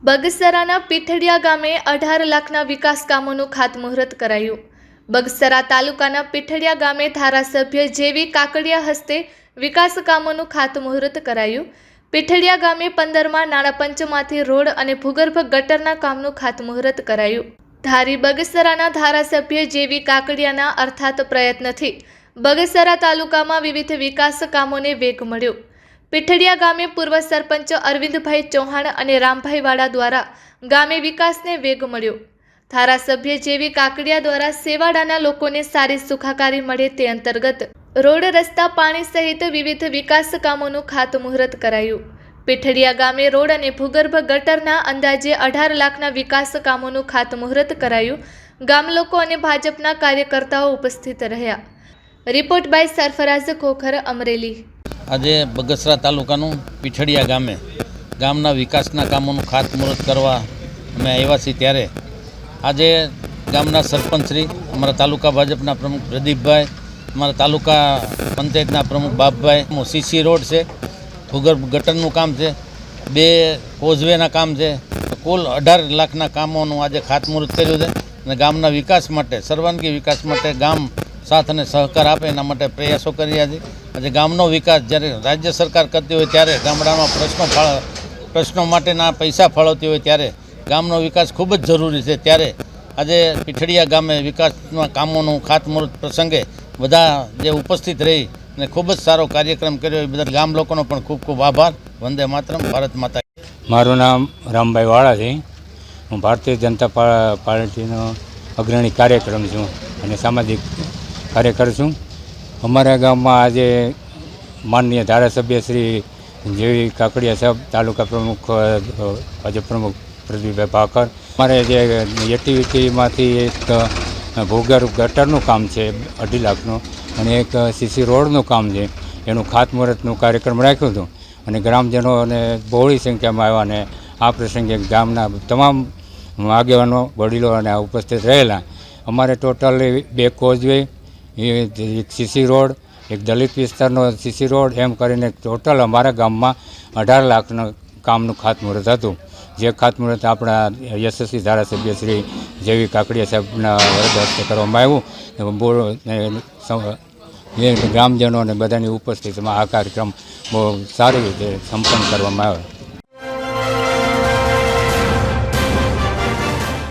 બગસરાના પીઠડિયા ગામે 18 લાખના વિકાસ કામોનું ખાતમુહૂર્ત કરાયું। બગસરા તાલુકાના પીઠડિયા ગામે ધારાસભ્ય જેવી કાકડિયા હસ્તે વિકાસ કામોનું ખાતમુહૂર્ત કરાયું। પીઠડિયા ગામે 15મા નાણાં પંચમાંથી રોડ અને ભૂગર્ભ ગટરના કામનું ખાતમુહૂર્ત કરાયું। ધારી બગસરાના ધારાસભ્ય જેવી કાકડિયાના અર્થાત પ્રયત્નથી બગસરા તાલુકામાં વિવિધ વિકાસ કામોને વેગ મળ્યો। પીઠડિયા ગામે પૂર્વ સરપંચ અરવિંદભાઈ ચૌહાણ અને રામભાઈ વાડા દ્વારા ગામે વિકાસને વેગ મળ્યો। ધારાસભ્ય જેવી કાકડિયા દ્વારા સેવાડાના લોકોને સારી સુખાકારી મળે તે અંતર્ગત રોડ રસ્તા પાણી સહિત વિવિધ વિકાસ કામોનું ખાતમુહૂર્ત કરાયું। પીઠડિયા ગામે રોડ અને ભૂગર્ભ ગટરના અંદાજે 18 લાખના વિકાસ કામોનું ખાતમુહૂર્ત કરાયું। ગામ લોકો અને ભાજપના કાર્યકર્તાઓ ઉપસ્થિત રહ્યા। Report by Sarfaraz Khokhar, Amreli. આજે બગસરા તાલુકાનું પીઠડિયા ગામના વિકાસના કામોનું ખાતમુહૂર્ત કરવા અમે આવ્યા છીએ। ત્યારે આજે ગામના સરપંચશ્રી, અમારા તાલુકા ભાજપના પ્રમુખ પ્રદીપભાઈ, અમારા તાલુકા પંચાયતના પ્રમુખ બાપભાઈ, સીસી રોડ છે, ભૂગર્ભ ગટરનું કામ છે, 2 કોઝવેના કામ છે, કુલ 18 લાખના કામોનું આજે ખાતમુહૂર્ત કર્યું છે। અને ગામના વિકાસ માટે, સર્વાંગી વિકાસ માટે ગામ સાથ અને સહકાર આપે એના માટે પ્રયાસો કર્યા છે। આજે ગામનો વિકાસ જ્યારે રાજ્ય સરકાર કરતી હોય ત્યારે ગામડામાં પ્રશ્નો માટેના પૈસા ફાળવતી હોય ત્યારે ગામનો વિકાસ ખૂબ જ જરૂરી છે। ત્યારે આજે પીઠડિયા ગામે વિકાસના કામોનું ખાતમુહૂર્ત પ્રસંગે બધા જે ઉપસ્થિત રહી અને ખૂબ જ સારો કાર્યક્રમ કર્યો એ બધા ગામ લોકોનો પણ ખૂબ ખૂબ આભાર। વંદે માતરમ, ભારત માતા। મારું નામ રામભાઈ વાડા છે। હું ભારતીય જનતા પાર્ટીનો અગ્રણી કાર્યક્રમ છું અને સામાજિક કાર્યકર છું। અમારા ગામમાં આજે માનનીય ધારાસભ્ય શ્રી જેવી કાકડિયા સાહેબ, તાલુકા પ્રમુખ ભાજપ પ્રમુખ પ્રદીપભાઈ ભાકર, અમારે જે એટીવીટીમાંથી એક ભૂગર્ભ ગટરનું કામ છે 2.5 લાખનું અને એક સીસી રોડનું કામ છે, એનું ખાતમુહૂર્તનું કાર્યક્રમ રાખ્યો હતો અને ગ્રામજનો અને બહોળી સંખ્યામાં આવ્યા અને આ પ્રસંગે ગામના તમામ આગેવાનો, વડીલો અને ઉપસ્થિત રહેલા। અમારે ટોટલ 2 કોઝવે, એક સીસી રોડ, એક દલિત વિસ્તારનો સીસી રોડ, એમ કરીને ટોટલ અમારા ગામમાં 18 લાખના કામનું ખાતમુહૂર્ત હતું। જે ખાતમુહૂર્ત આપણા યશસ્વી ધારાસભ્ય શ્રી જેવી કાકડિયા સાહેબના વરદ હસ્તે કરવામાં આવ્યું। ગ્રામજનો અને બધાની ઉપસ્થિતિમાં આ કાર્યક્રમ બહુ સારી રીતે સંપન્ન કરવામાં આવ્યો।